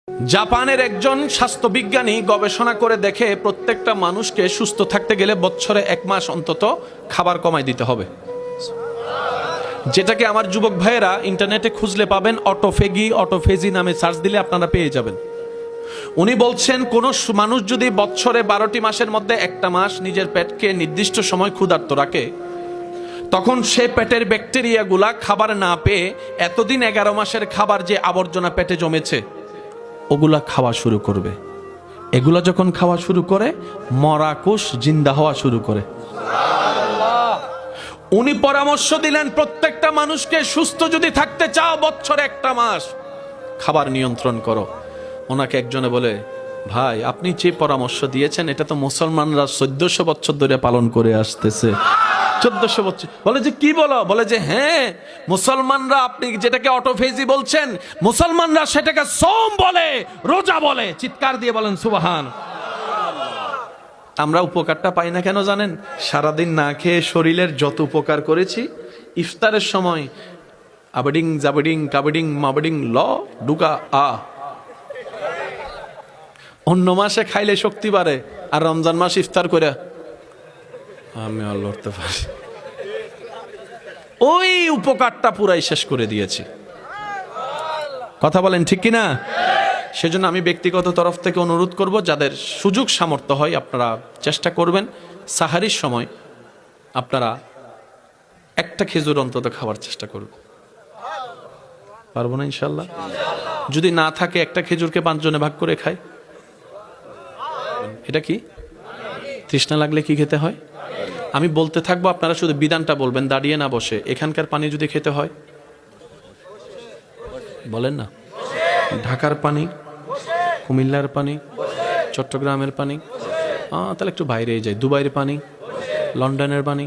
জাপানের একজন স্বাস্থ্যবিজ্ঞানী গবেষণা করে দেখে প্রত্যেকটা মানুষকে সুস্থ থাকতে গেলে বছরে 1 মাস অন্তত খাবার কমাই দিতে হবে, যেটাকে আমার যুবক ভাইয়েরা ইন্টারনেটে খুঁজলে পাবেন। অটোফেজি নামে সার্চ দিলে আপনারা পেয়ে যাবেন। উনি বলছেন কোন মানুষ যদি বছরে 12টি মাসের মধ্যে একটা মাস নিজের পেটকে নির্দিষ্ট সময় ক্ষুধার্ত রাখে, তখন সে পেটের ব্যাকটেরিয়াগুলা খাবার না পেয়ে এতদিন 11 মাসের খাবার যে আবর্জনা পেটে জমেছে ওগুলা খাওয়া শুরু করবে। এগুলা যখন খাওয়া শুরু করে মরা কোষ জিন্দা হওয়া শুরু করে। উনি পরামর্শ দিলেন প্রত্যেকটা মানুষকে সুস্থ যদি থাকতে চাও বছরে 1 মাস খাবার নিয়ন্ত্রণ করো। ওনাকে একজনে বলে, ভাই আপনি যে পরামর্শ দিয়েছেন এটা তো মুসলমানরা 1400 বছর ধরে পালন করে আসতেছে। 1400 বছর। বলে যে কি বলো? বলে যে হ্যাঁ, মুসলমানরা, আপনি যেটাকে অটোফেজি বলছেন, মুসলমানরা সেটাকে সোম বলে, রোজা বলে। চিৎকার দিয়ে বলেন সুবহান। আমরা উপকারটা পাই না কেন জানেন? সারাদিন না খেয়ে শরীরের যত উপকার করেছি, ইফতারের সময় আবডিং জাবডিং কাবডিং মাবডিং ল ডুকা আ। অন্য মাসে খাইলে শক্তি বাড়ে, আর রমজান মাস ইফতার করে আমি আর লড়তে পারি। ওই উপকারটা পুরাই শেষ করে দিয়েছি। কথা বলেন ঠিক কিনা? সেজন্য আমি ব্যক্তিগত তরফ থেকে অনুরোধ করব, যাদের সুযোগ সামর্থ্য হয় আপনারা চেষ্টা করবেন সাহারির সময় আপনারা একটা খেজুর অন্তত খাওয়ার চেষ্টা করবেন। পারবো না ইনশাল্লাহ? যদি না থাকে একটা খেজুরকে 5 জনে ভাগ করে খায়। এটা কি? তৃষ্ণা লাগলে কি খেতে হয়? আমি বলতে থাকবো, আপনারা শুধু বিধানটা বলবেন, দাঁড়িয়ে না বসে। এখানকার পানি যদি খেতে হয় বলেন না। ঢাকার পানি, কুমিল্লার পানি, চট্টগ্রামের পানি, তাহলে একটু বাইরে যাই। দুবাইয়ের পানি, লন্ডনের পানি,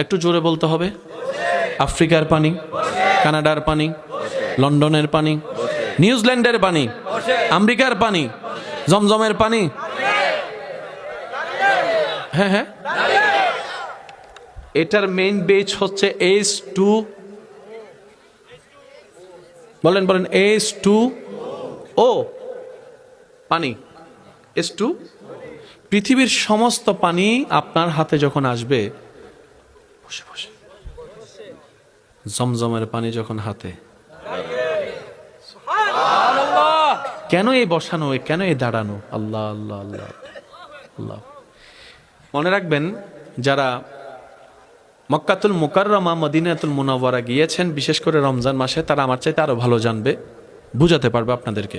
একটু জোরে বলতে হবে। আফ্রিকার পানি, কানাডার পানি, লন্ডনের পানি, নিউজিল্যান্ডের পানি, আমেরিকার পানি, জমজমের পানি। হ্যাঁ হ্যাঁ, এটার মেইন বেজ হচ্ছে H2। বলেন বলেন, H2O পানি, H2। পৃথিবীর সমস্ত পানি আপনার হাতে যখন আসবে, বসে বসে, জমজমের পানি যখন হাতে, কেন এই বসানো, কেন এই দাঁড়ানো? আল্লাহ আল্লাহ আল্লাহ আল্লাহ। মনে রাখবেন, যারা মক্কাতুল মুকাররমা, মদিনাতুল মুনাওয়ারা গিয়েছেন বিশেষ করে রমজান মাসে, তারা আমার চাইতে আরো ভালো জানবে, বুঝাতে পারবে আপনাদেরকে।